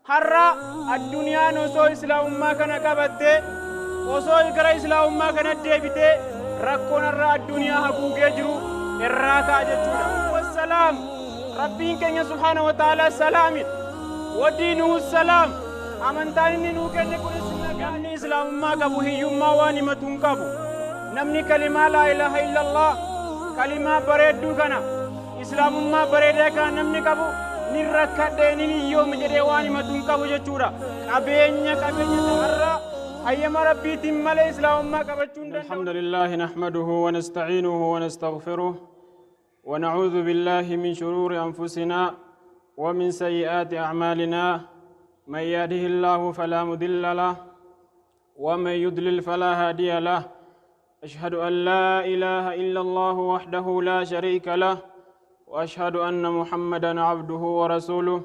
har'a addunyaan osoo islaamummaa kana qabatte osoo gara islaamummaa kana deebite rakkoon irraa addunyaa haguugee jiru irraa ka'a jechuudha. Wassalaam rabbiin keenya subhaanahu wa ta'ala salaamidha. Wadiinuhu salaam amantaan inni nuu kenne kunis namni islaamummaa qabu hiyyummaa waan himatu hin qabu. Namni kalimaa laa ilaaha illallah kalimaa bareedduu kana islaamummaa bareedaa kana namni qabu ni rakkadhee ni hiyyoome jedhee waan himatu hin qabu jechuudha. Qabeenya har'a hayyama rabbiitiin malee islaamummaa qabachuu hin danda'u. Alhamdulillah nahmaduhu wa nasta'iinuhu wa nastaghfiruh wa na'uudhu billahi min shururi anfusina wa min sayyi'aati a'malina man yahdihillahu fala mudilla lahu wa man yudlil fala hadiya lahu. أشهد أن لا إله إلا الله وحده لا شريك له وأشهد أن محمدا عبده ورسوله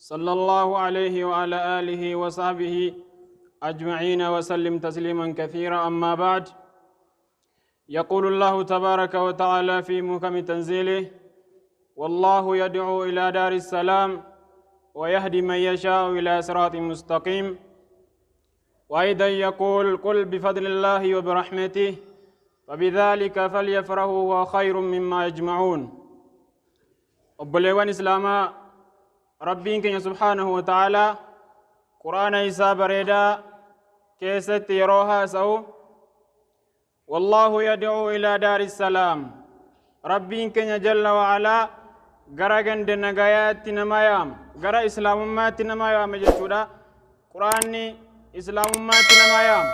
صلى الله عليه وعلى آله وصحبه أجمعين وسلم تسليما كثيرا. أما بعد، يقول الله تبارك وتعالى في محكم تنزيله: والله يدعو إلى دار السلام ويهدي من يشاء إلى صراط مستقيم. وأيضا يقول: قل بفضل الله وبرحمته فبذلك فليفرحوا هو خير مما يجمعون. أبليوان إسلاما ربين كن سبحانه وتعالى قرآن إيسا بريدا كيست يروها سو والله يدعو إلى دار السلام. ربين كن جل وعلا غرغن دنغايات نمايام غرا إسلام ما تنمايام جسودا قرآني إسلامummaa tinamaayam.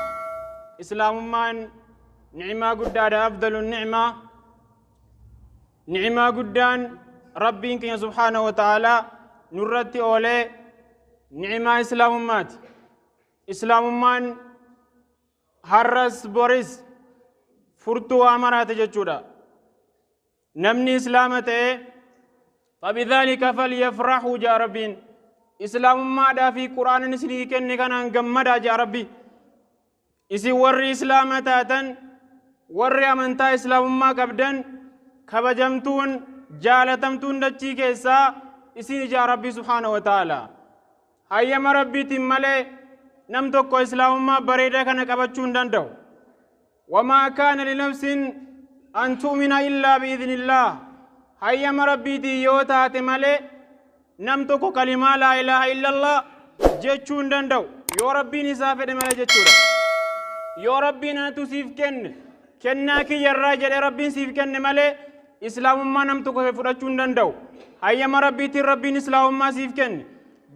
Islaamummaan ni'imaa guddaadha. Afdalu ni'imaa guddaan rabbiin keenya subhaanahu wa ta'ala nurratti oolee ni'imaa islaamummaati. Islaamummaan har'as boris furtuu waa maraate jechuudha. Namni islaama ta'e fabidhaalika falyafrahuu jaa rabbiin. islaamummaadhaa fi qur'aanin isinii kenne kanaan gammadaa jaa rabbi. Isin warri islaama taatan warri amantaa islaamummaa qabdan kabajamtuun jaalatamtuun dachii keessaa isin jaa rabbi subhaanahu wa ta'ala. Hayyama rabbiitiin malee nam tokko islaamummaa bareedaa kana qabachuu hin danda'u. wamaa kaana linafsin an tu'mina illaa biidhnillah. hayyama rabbiitiin yoo taate malee nam tokko kalimaa laa ilaaha illallah jechuu hin danda'u yoo rabbiin isaa fedhe malee jechuudha. Yoo rabbiin anatu siif kenne kennaa kiyyarraa jedhe rabbiin siif kenne malee islaamummaa nam tokko fudhachuu hin danda'u. hayyama rabbiitiin rabbiin islaamummaa siif kenne,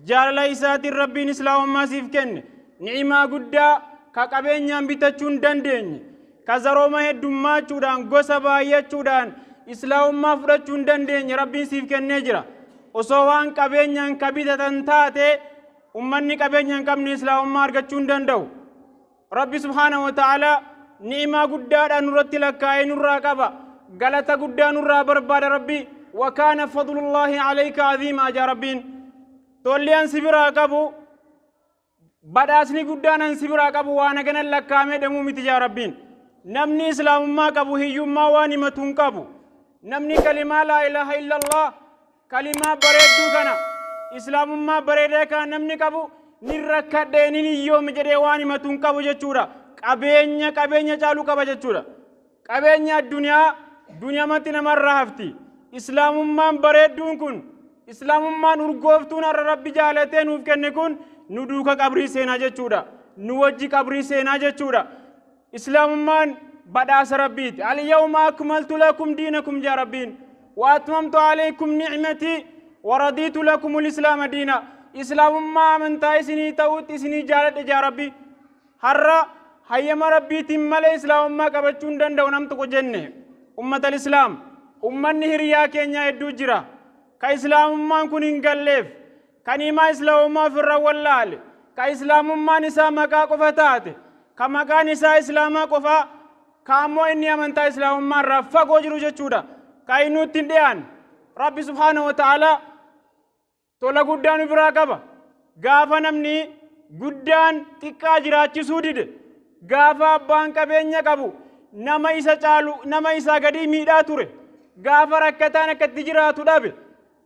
jaalala isaatiin rabbiin islaamummaa siif kenne, ni'imaa guddaa ka qabeenyaan bitachuu hin dandeenye, ka zarooma heddummachuudhaan gosa baay'achuudhaan islaamummaa fudhachuu hin dandeenye rabbiin siif kennee jira. osoo waan qabeenyaan ka bitatan taate ummanni qabeenyaan qabni islaamummaa argachuu hin danda'u. Rabbi subhaanahu wa ta'ala ni'imaa guddaadhaan nurratti lakkaa'ee nurraa qaba. galata guddaa nurraa barbaada rabbi. wa kaana fadlullaahi alayka aziimaa jaa rabbiin. tolliyaan sibiraa qabu badhaasni guddaanan sibiraa qabu waan haganan lakkaa'amee dhumuu miti jaa rabbiin. namni islaamummaa qabu hiyyummaa waan himatu hin qabu. namni kalimaa laa ilaaha illallah kalimaa bareedduu kana islaamummaa bareedaa kana namni qabu ni rakkadhee ni hiyyoome jedhee waan himatu hin qabu jechuudha. qabeenya caalu qaba jechuudha. qabeenya dunyaamatti namarraa hafti. islaamummaan bareedduun kun islaamummaan urgooftuun har'a rabbi jaalatee nuuf kenne kun nu duuka qabrii seenaa jechuudha. nu wajji qabrii seenaa jechuudha. islaamummaan badhaasa rabbiiti. al-yawma akmaltu lakum diinakum jaa rabbiin. وأتممت عليكم نعمتي ورضيت لكم الإسلام دينا. إسلام ما من تايسني توت إسني جالت يا ربي. هرّا هيما ربي تملى إسلام ما كبتشون دندو نمتكو جنة. أمة الإسلام أمة نهريا كينيا يدو جرا. كإسلام ما نكون إنجلف. كنيما إسلام ما في الروالال. كإسلام ما نسا مكا كفتات. كمكا نسا إسلام كفا. كامو إني من تا إسلام ما رفا كوجرو جتشودا. كاينوت تنديان ربي سبحانه وتعالى تولا قدان براقبا غافا نمني قدان تكا جراتي سودد غافا أبان كبينيا كبو نما إسا چالو نما إسا قدي ميدا توري غافا ركتانا كتجراتو دابي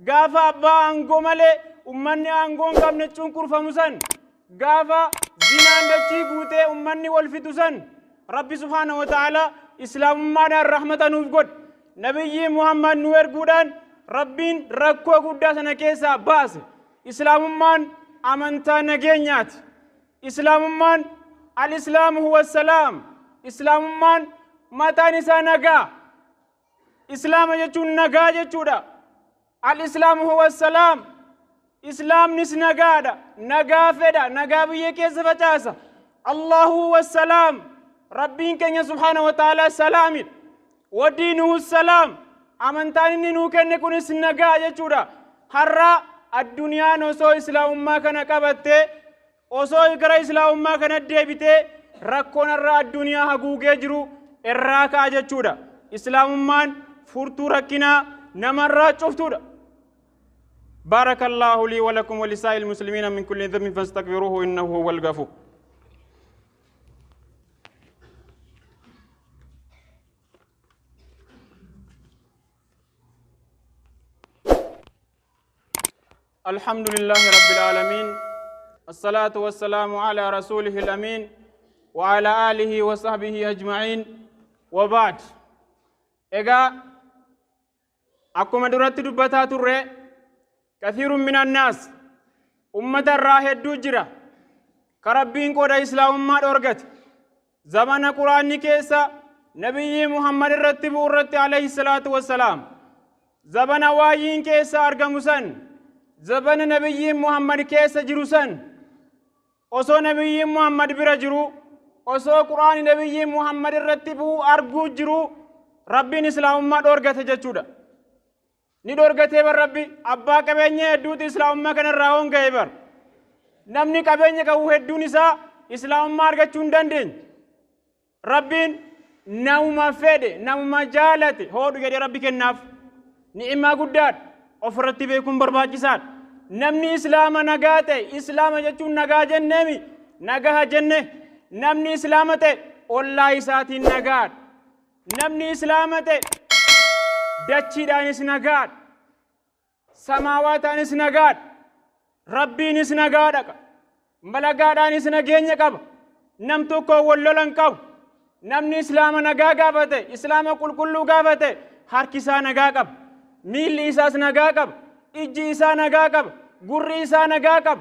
غافا أبان قمالي ummanni aangoon qabne cunqurfamu san gaafa zinaan dachii guutee ummanni wal fixu san rabbi subhaanahu wa ta'ala islaamummaadhaan rahmata nuuf godhe nabiyyi muhammad nu erguudhaan rabbiin rakkoo guddaa sana keessaa baase islaamummaan amantaa nageenyaati islaamummaan al-islaamu huwa salaam islaamummaan mataan isaa nagaa islaama jechuun nagaa jechuudha al-islaamu huwa salaam islaamnis nagaadha nagaa fedha nagaa biyya keessa facaasa allahu huwa salaam rabbiin keenya subhaanahu wa ta'ala salaamidha wadiinuhu salaam amantaan inni nuu kenne kunis nagaa jechuudha har'a addunyaan osoo islaamummaa kana qabattee osoo gara islaamummaa kana deebitee rakkoon har'a addunyaa haguugee jiru irraa ka'a jechuudha islaamummaan furtuu rakkinaa namarraa cuftuudha بارك الله لي ولكم ولسائر المسلمين من كل ذنب فاستغفروه إنه هو الغفور الحمد لله رب العالمين الصلاة والسلام على رسوله الأمين وعلى آله وصحبه أجمعين وبعد إيجا أكما درت دبتا ترى كثير من الناس أمة الراهد دوجرة كربين قد إسلام ما أرغت زمان قرآن كيسا نبي محمد الرتب الرت عليه الصلاة والسلام زمان وايين كيسا أرغمسان زمان نبي محمد كيسا جروسان أصو نبي محمد برجرو أصو قرآن نبي محمد الرتب أرغو جرو ربين إسلام ما أرغت جچودا ندور قتيب الربي أبا كبيني دوت إسلام ما كان الراون كيبر نمني كبيني كوه الدونيسا إسلام ما أرجع چندن دين ربين نوم فيد نوم جالت هو دعية ربي كناف نعمة قدات أفرتي بيكون برباجسات نمني إسلام نجاته إسلام جتون نجاة نمي نجاه جنة نمني إسلامته الله يساتي نجات نمني إسلامته دچی دانس نگاد سماوات دانس نگاد ربی نس نگاد ملگا دانس نگینی کب نم تو کو ولولن کب نمنی اسلام نگا گافته اسلام کل کلو گافته هر کسا نگا کب میل ایساس نگا کب اجی ایسا نگا کب گری ایسا نگا کب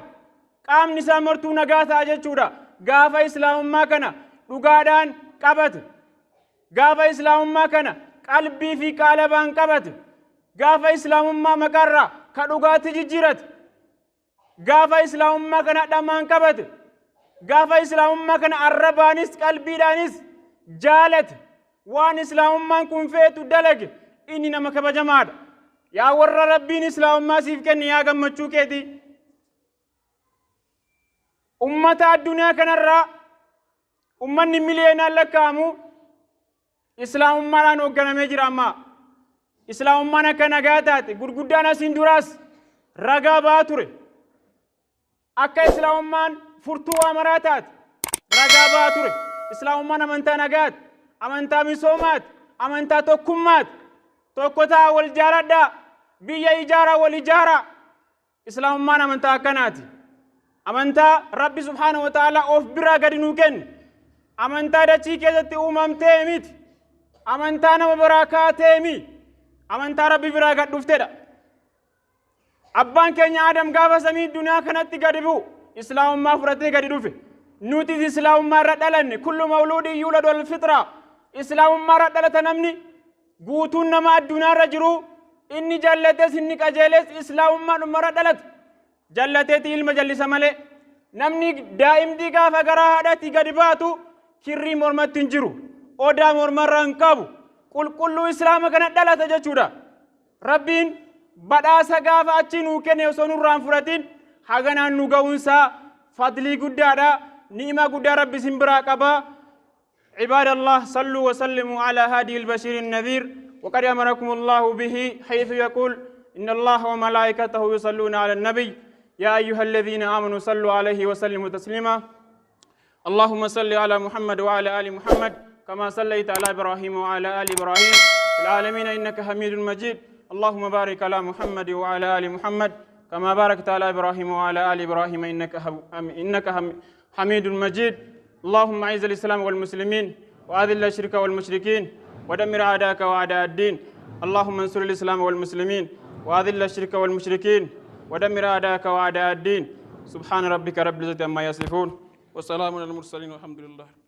قام نسا مرتو نگا تاجه چودا گافا اسلام ما کنا لگادان کبت گافا اسلام ما کنا قلبي في قالبان قبت غاف اسلام ما مقرا كدغات ججرت غاف اسلام ما كان دمان قبت غاف اسلام ما كان عربانس قلبي دانس جالت وان اسلام ما كن فيت دلق اننا مكبجماد يا ور ربي اسلام ما سيفكن يا غمچو كيتي امه الدنيا كنرا امني مليون لكامو إسلام ما نوجنا مجرما إسلام ما نكنا قاتات غرغدانا سندراس رجا باتوري أكا إسلام ما فرتوا مراتات رجا باتوري إسلام ما نمنتا نجات أمنتا مسومات أمنتا توكمات توكوتا والجارة بيا إجارة والإجارة إسلام ما نمنتا كنات أمنتا ربي سبحانه وتعالى أوف برا قدنوكن أمنتا دتشي كذا تيميت أمانتا نما براكاتيمي أمانتا ربي براكات دفتدا أبان كنيا آدم غافا سمي الدنيا كانت تقربو إسلام ما فرتي قربو نوتي إسلام ما ردلن كل مولود يولد الفطرة إسلام ما ردلت نمني قوتون نما الدنيا رجرو إني جلتس إني كجلس إسلام ما ردلت جلتت المجلس ملي نمني دائم دي غافا غراها تقرباتو كري مرمت تنجرو oda mormarran qabu qulqullu islaama kana dhalata jechuudha rabbiin badhaasa gaafa achi nuu kenne osoo nurraan fudhatin haganaan nu ga'uunsaa fadlii guddaadha ni'ima guddaa rabbi isin biraa qaba عباد الله صلوا وسلموا على هادي البشير النذير وقد أمركم الله به حيث يقول إن الله وملائكته يصلون على النبي يا أيها الذين آمنوا صلوا عليه وسلموا تسليما اللهم صل على محمد وعلى آل محمد كما صليت على إبراهيم وعلى آل إبراهيم في العالمين إنك حميد مجيد اللهم بارك على محمد وعلى آل محمد كما باركت على إبراهيم وعلى آل إبراهيم إنك حميد مجيد. اللهم أعز الإسلام والمسلمين وأذل الشرك والمشركين ودمر أعداءك وأعداء الدين. اللهم انصر الإسلام والمسلمين وأذل الشرك والمشركين ودمر أعداءك وأعداء الدين. سبحان ربك رب العزة عما يصفون وسلام على المرسلين والحمد لله.